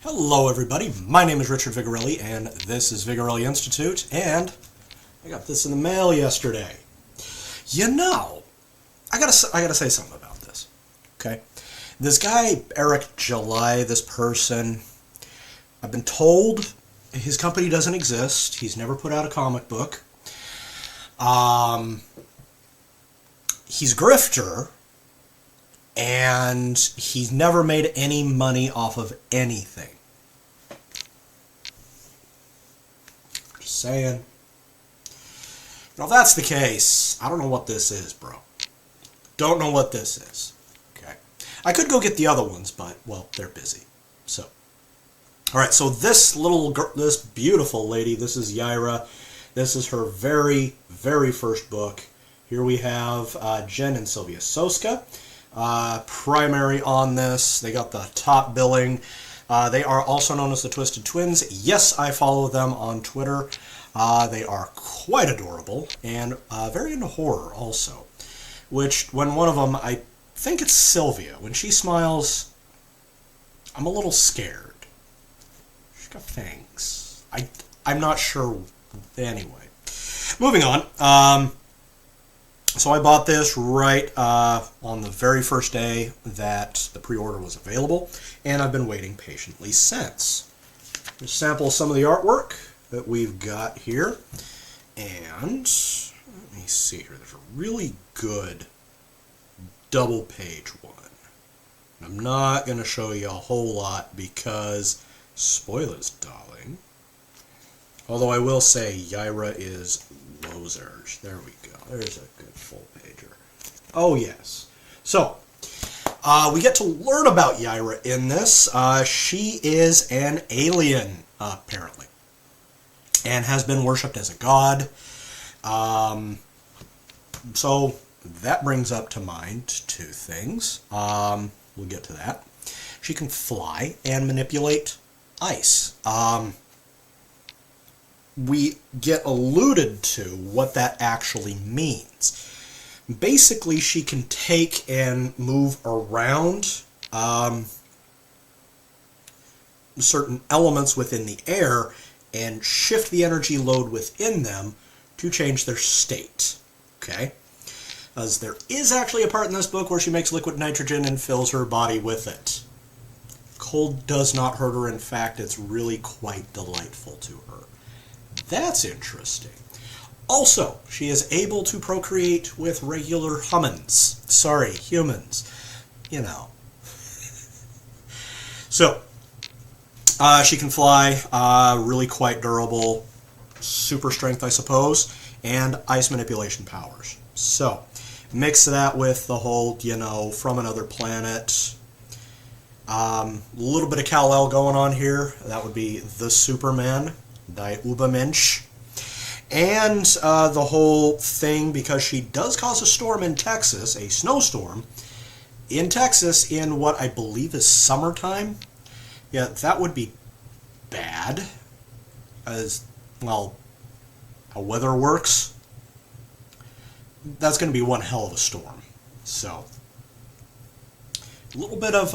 Hello everybody, my name is Richard Vigorelli and this is Vigorelli Institute, and I got this in the mail yesterday. You know, I gotta say something about this, okay? This guy, Eric July, this person, I've been told his company doesn't exist. He's never put out a comic book. He's a grifter, and he's never made any money off of anything. Just saying. Now, if that's the case, I don't know what this is, bro. Don't know what this is. Okay. I could go get the other ones, but, well, they're busy. So. Alright, so this this beautiful lady, this is Yaira. This is her very, very first book. Here we have Jen and Sylvia Soska. Primary on this. They got the top billing. They are also known as the Twisted Twins. Yes, I follow them on Twitter. They are quite adorable and very into horror also. Which, when one of them, I think it's Sylvia, when she smiles, I'm a little scared. She's got fangs. I'm not sure. Anyway, moving on. So I bought this right on the very first day that the pre-order was available, and I've been waiting patiently since. Just sample some of the artwork that we've got here, and let me see here. There's a really good double-page one. I'm not going to show you a whole lot because, spoilers, darling. Although I will say Yaira is losers. There we go. There's a good full pager. Oh, yes. So, we get to learn about Yaira in this. She is an alien, apparently, and has been worshipped as a god. So, that brings up to mind two things. We'll get to that. She can fly and manipulate ice. We get alluded to what that actually means. Basically, she can take and move around certain elements within the air and shift the energy load within them to change their state. Okay? As there is actually a part in this book where she makes liquid nitrogen and fills her body with it. Cold does not hurt her. In fact, it's really quite delightful to her. That's interesting. Also, she is able to procreate with regular humans. Sorry, humans. You know. So, she can fly, really quite durable, super strength, I suppose, and ice manipulation powers. So, mix that with the whole, from another planet. A little bit of Kal-El going on here. That would be the Superman. Die Übermensch. And the whole thing, because she does cause a storm in Texas, a snowstorm, in Texas in what I believe is summertime. Yeah, that would be bad. As, well, how weather works. That's going to be one hell of a storm. So, a little bit of,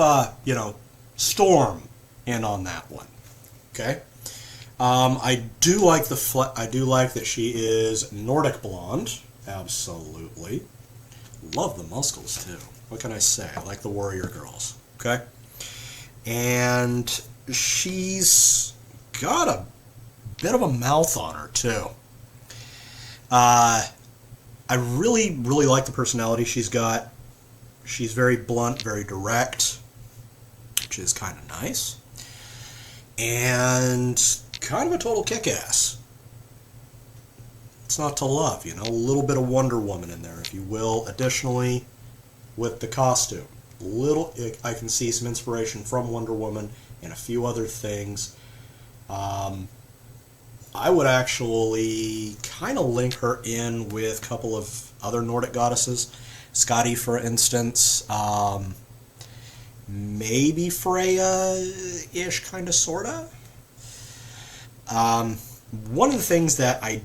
storm in on that one. Okay? I do like that she is Nordic blonde. Absolutely. Love the muscles too. What can I say? I like the warrior girls. Okay? And she's got a bit of a mouth on her too. I really, really like the personality she's got. She's very blunt, very direct, which is kind of nice. And kind of a total kick-ass. It's not to love, a little bit of Wonder Woman in there, if you will. Additionally, with the costume, I can see some inspiration from Wonder Woman and a few other things. I would actually kind of link her in with a couple of other Nordic goddesses. Skadi, for instance. Maybe Freya-ish, kind of, sort of. One of the things that I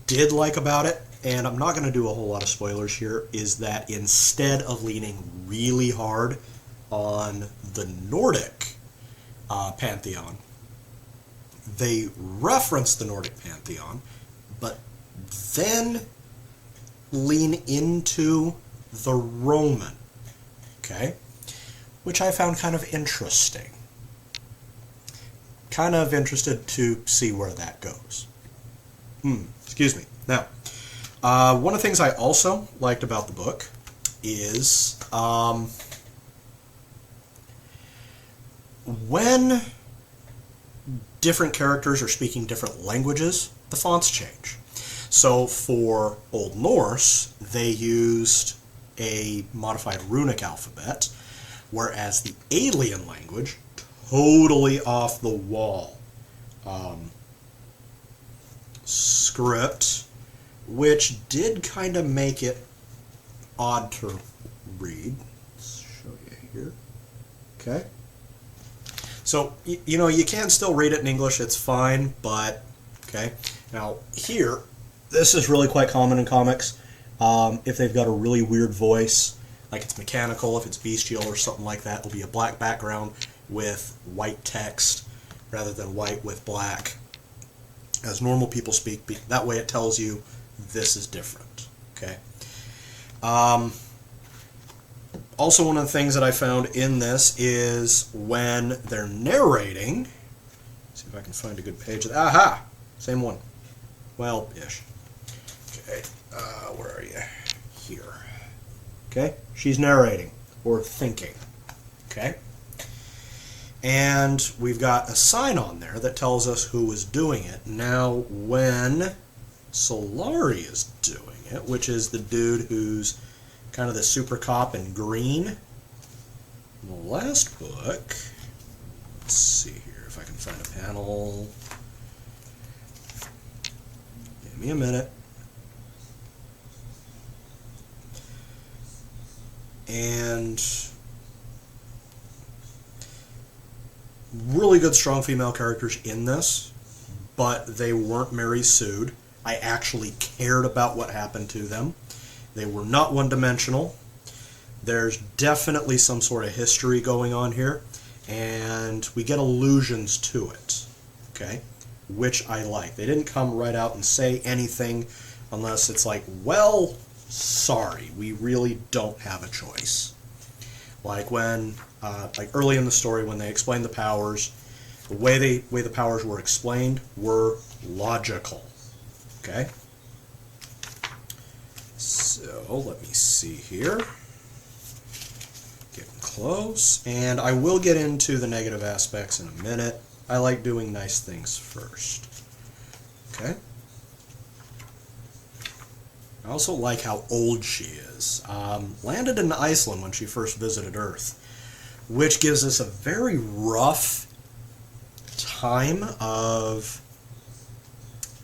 did like about it, and I'm not going to do a whole lot of spoilers here, is that instead of leaning really hard on the Nordic pantheon. They reference the Nordic pantheon, but then lean into the Roman, okay? Which I found kind of interesting. Kind of interested to see where that goes. Excuse me. Now, one of the things I also liked about the book is when different characters are speaking different languages, the fonts change. So for Old Norse, they used a modified runic alphabet, whereas the alien language, totally off the wall script, which did kind of make it odd to read. Let's show you here. Okay. So, you know, you can still read it in English, it's fine, but, okay. Now, here, this is really quite common in comics. If they've got a really weird voice, like it's mechanical, if it's bestial or something like that, it'll be a black background with white text rather than white with black. As normal people speak, that way it tells you this is different, okay? Also, one of the things that I found in this is when they're narrating, let's see if I can find a good page. Aha! Same one. Well, ish. Okay, where are you? Here. Okay, she's narrating, or thinking, okay? And we've got a sign on there that tells us who is doing it. Now, when Solari is doing it, which is the dude who's kind of the super cop in green, in the last book, let's see here if I can find a panel. Give me a minute. And really good, strong female characters in this, but they weren't Mary Sued. I actually cared about what happened to them. They were not one-dimensional. There's definitely some sort of history going on here, and we get allusions to it, okay, which I like. They didn't come right out and say anything unless it's like, well, sorry, we really don't have a choice. Like when, like early in the story when they explained the powers, the way the powers were explained were logical. Okay. So let me see here. Getting close, and I will get into the negative aspects in a minute. I like doing nice things first. Okay. I also like how old she is. Landed in Iceland when she first visited Earth, which gives us a very rough time of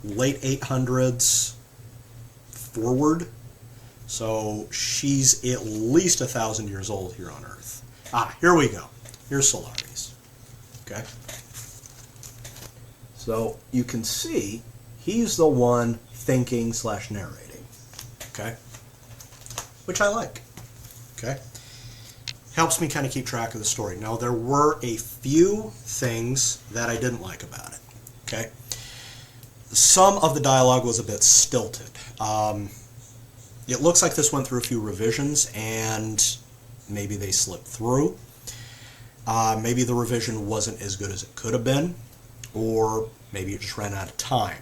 late 800s forward. So she's at least 1,000 years old here on Earth. Here we go. Here's Solaris. Okay. So you can see he's the one thinking / narrating. Okay, which I like. Okay, helps me kind of keep track of the story. Now, there were a few things that I didn't like about it. Okay, some of the dialogue was a bit stilted. It looks like this went through a few revisions, and maybe they slipped through. Maybe the revision wasn't as good as it could have been, or maybe it just ran out of time.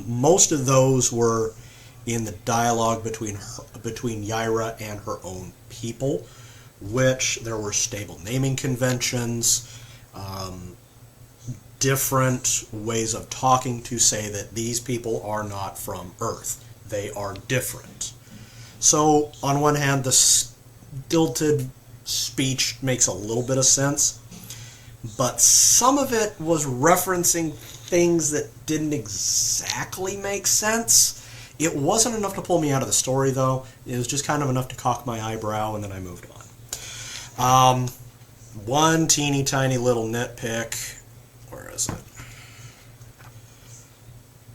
Most of those were in the dialogue between Yaira and her own people, which there were stable naming conventions, different ways of talking to say that these people are not from Earth. They are different. So, on one hand, the stilted speech makes a little bit of sense, but some of it was referencing things that didn't exactly make sense. It wasn't enough to pull me out of the story, though. It was just kind of enough to cock my eyebrow, and then I moved on. One teeny tiny little nitpick. Where is it?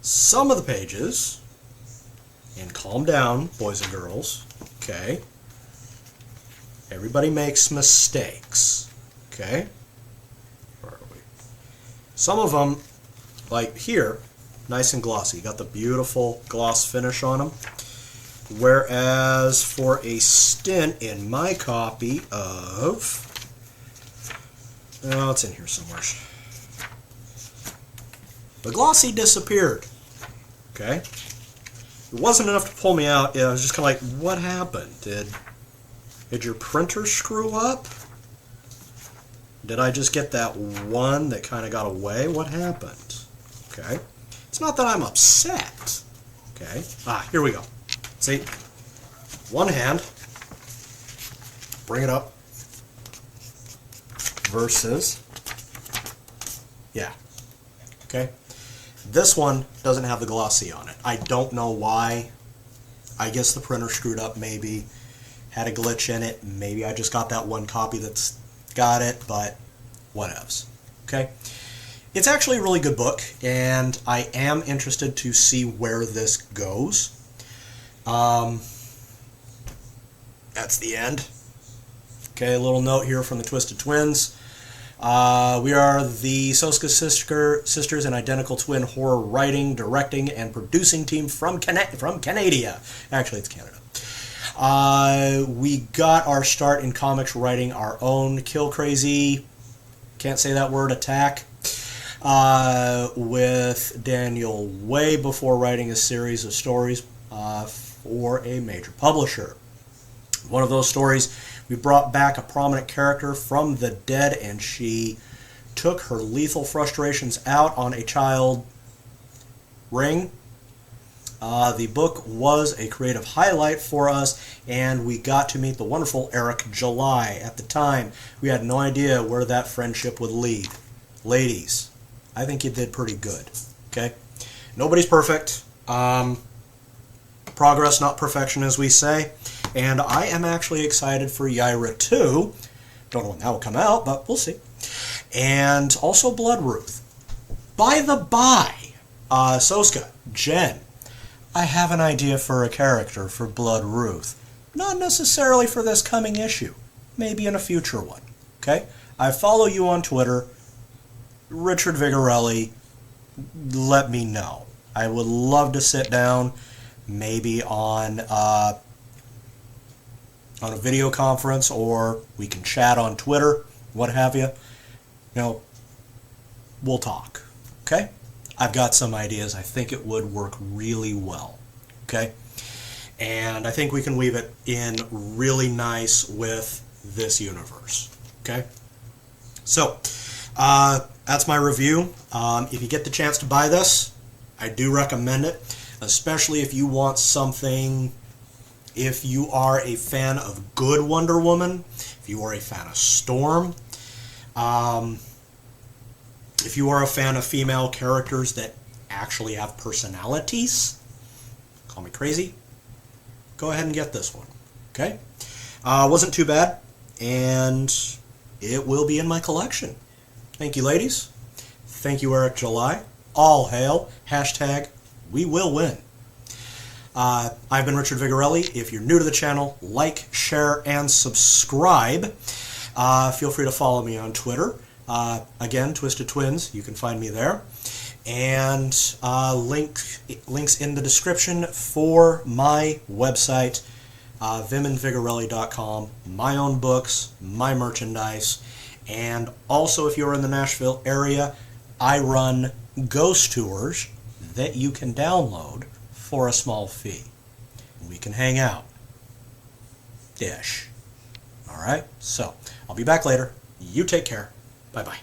Some of the pages, and calm down, boys and girls, okay? Everybody makes mistakes, okay? Some of them, like here, nice and glossy. You got the beautiful gloss finish on them. Whereas for a stint in my copy of... Oh, it's in here somewhere. The glossy disappeared. Okay? It wasn't enough to pull me out. I was just kind of like, what happened? Did your printer screw up? Did I just get that one that kind of got away? What happened? Okay. It's not that I'm upset. Okay. Here we go. See? One hand. Bring it up. Versus. Yeah. Okay. This one doesn't have the glossy on it. I don't know why. I guess the printer screwed up maybe. Had a glitch in it. Maybe I just got that one copy that's got it, but whatevs. Okay? It's actually a really good book, and I am interested to see where this goes. That's the end. Okay, a little note here from the Twisted Twins. We are the Soska Sisters, an identical twin horror writing, directing, and producing team from Canada. Actually, it's Canada. We got our start in comics writing our own Kill Crazy, can't say that word, attack, with Daniel way before writing a series of stories for a major publisher. One of those stories, we brought back a prominent character from the dead, and she took her lethal frustrations out on a child ring. The book was a creative highlight for us, and we got to meet the wonderful Eric July. At the time, we had no idea where that friendship would lead. Ladies, I think you did pretty good. Okay? Nobody's perfect. Progress, not perfection, as we say. And I am actually excited for Yaira 2. Don't know when that will come out, but we'll see. And also Blood Ruth. By the by, Soska, Jen, I have an idea for a character for Blood Ruth. Not necessarily for this coming issue. Maybe in a future one. Okay? I follow you on Twitter. Richard Vigorelli, let me know. I would love to sit down, maybe on a video conference, or we can chat on Twitter, what have you. You know, we'll talk. Okay? I've got some ideas. I think it would work really well. Okay? And I think we can weave it in really nice with this universe. Okay? So, that's my review. If you get the chance to buy this, I do recommend it, especially if you want something, if you are a fan of good Wonder Woman, if you are a fan of Storm, if you are a fan of female characters that actually have personalities, call me crazy, go ahead and get this one. Okay? Wasn't too bad, and it will be in my collection. Thank you, ladies. Thank you, Eric July. All hail. Hashtag we will win. I've been Richard Vigorelli. If you're new to the channel, like, share, and subscribe. Feel free to follow me on Twitter. Again, Twisted Twins. You can find me there. And links in the description for my website, vimandvigorelli.com, my own books, my merchandise, and also if you're in the Nashville area, I run ghost tours that you can download for a small fee. We can hang out. Dish. Alright, so I'll be back later. You take care. Bye-bye.